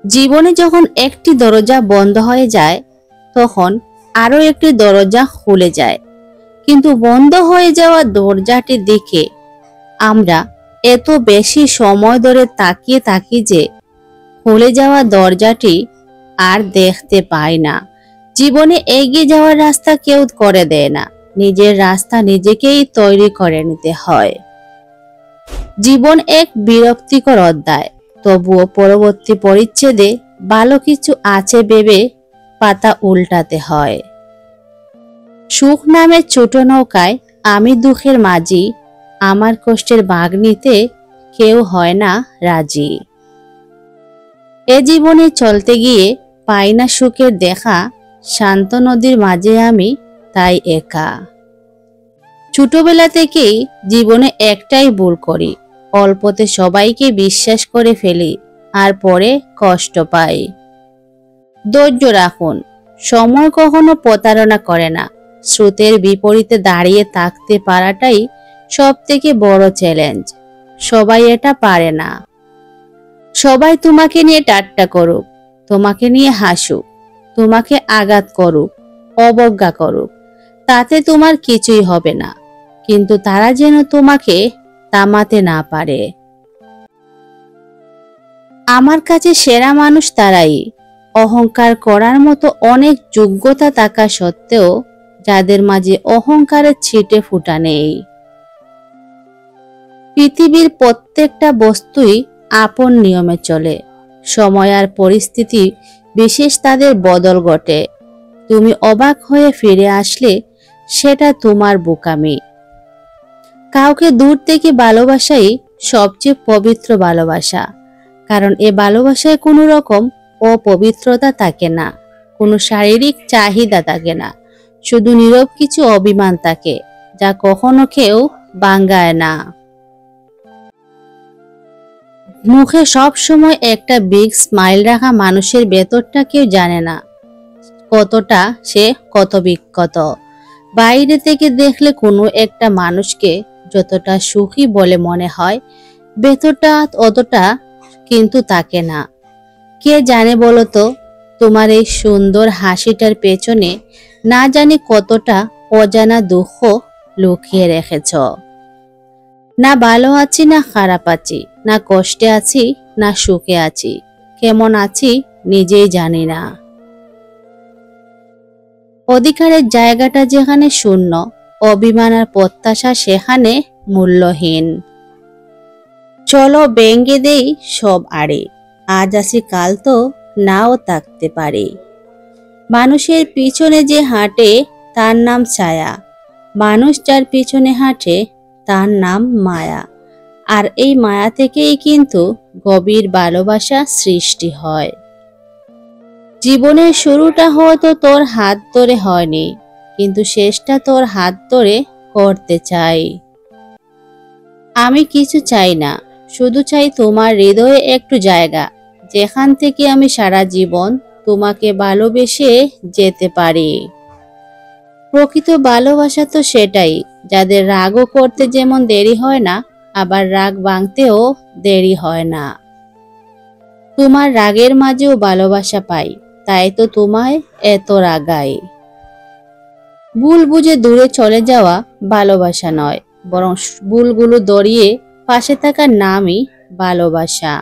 জীবনে যখন একটি দরজা বন্ধ হয়ে যায় তখন আরো একটি দরজা খুলে যায়, কিন্তু বন্ধ হয়ে যাওয়া দরজাটি দেখে আমরা এত বেশি সময় ধরে তাকিয়ে থাকি যে খুলে যাওয়া দরজাটি আর দেখতে পাই না। জীবনে এগিয়ে যাওয়ার রাস্তা কেউ করে দেয় না, নিজের রাস্তা নিজেকেই তৈরি করে নিতে হয়। জীবন এক বিরক্তিকর অধ্যায়, তবুও পরবর্তী পরিচ্ছেদে ভালো কিছু আছে ভেবে পাতা উল্টাতে হয়। সুখ নামে ছোট নৌকায় আমি দুঃখের মাঝি, আমার কষ্টের ভাগ নিতে কেউ হয় না রাজি। এ জীবনে চলতে গিয়ে পাই না সুখের দেখা, শান্ত নদীর মাঝে আমি তাই একা। ছোটবেলা থেকেই জীবনে একটাই ভুল করি, অল্পতে সবাইকে বিশ্বাস করে ফেলি আর পরে কষ্ট পাই। ধৈর্য রাখুন, সময় কখনো প্রতারণা করে না। স্রোতের বিপরীতে দাঁড়িয়ে থাকতে পারাটাই সব থেকে বড় চ্যালেঞ্জ। সবাই এটা পারে না। সবাই তোমাকে নিয়ে ঠাট্টা করুক, তোমাকে নিয়ে হাসুক, তোমাকে আঘাত করুক, অবজ্ঞা করুক, তাতে তোমার কিছুই হবে না, কিন্তু তারা যেন তোমাকে থামাতে না পারে। আমার কাছে সেরা মানুষ তারাই, অহংকার করার মতো অনেক যোগ্যতা থাকা সত্ত্বেও যাদের মাঝে অহংকারের ছিটে ফোঁটা নেই। পৃথিবীর প্রত্যেকটা বস্তুই আপন নিয়মে চলে, সময় আর পরিস্থিতি বিশেষ তাদের বদল ঘটে। তুমি অবাক হয়ে ফিরে আসলে সেটা তোমার বোকামি। কাউকে দূর থেকে ভালোবাসাই সবচেয়ে পবিত্র ভালোবাসা, কারণ এ ভালোবাসায় কোনো রকম অপবিত্রতা থাকে না, কোনো শারীরিক চাহিদা থাকে না, শুধু নীরব কিছু অভিমান থাকে যা কখনো কেউ ভাঙায় না। মুখে সব সময় একটা বিগ স্মাইল রাখা মানুষের ভেতরটা কেউ জানে না কতটা সে কত বিক্ষত। বাইরে থেকে দেখলে কোনো একটা মানুষকে যতটা সুখী বলে মনে হয়, ভেতরটা অতটা কিন্তু থাকে না। কে জানে বলো তো, তোমার এই সুন্দর হাসিটার পেছনে না জানি কতটা অজানা দুঃখ লুকিয়ে রেখেছ। না ভালো আছি না খারাপ আছি, না কষ্টে আছি না সুখে আছি, কেমন আছি নিজেই জানি না। অধিকারের জায়গাটা যেখানে শূন্য, অভিমান আর প্রত্যাশা সেখানে মূল্যহীন। চলো ভেঙে দেই সব আড়ে, আজ আসি কাল তো নাও থাকতে পারে। মানুষের পিছনে যে হাঁটে তার নাম ছায়া, মানুষ যার পিছনে হাঁটে তার নাম মায়া। আর এই মায়া থেকেই কিন্তু গভীর ভালোবাসা সৃষ্টি হয়। জীবনের শুরুটা হয়তো তোর হাত ধরে হয়নি, কিন্তু শেষটা তোর হাত ধরে করতে চাই। আমি কিছু চাই না, শুধু চাই তোমার হৃদয়ে একটু জায়গা, যেখান থেকে আমি সারা জীবন তোমাকে ভালোবেসে যেতে পারি। প্রকৃত ভালোবাসা তো সেটাই, যাদের রাগও করতে যেমন দেরি হয় না, আবার রাগ ভাঙতেও দেরি হয় না। তোমার রাগের মাঝেও ভালোবাসা পাই, তাই তো তোমায় এত রাগাই। ভুল বুঝে দূরে চলে যাওয়া ভালোবাসা নয়, বরং ভুলগুলো দড়িয়ে পাশে থাকার নামই ভালোবাসা।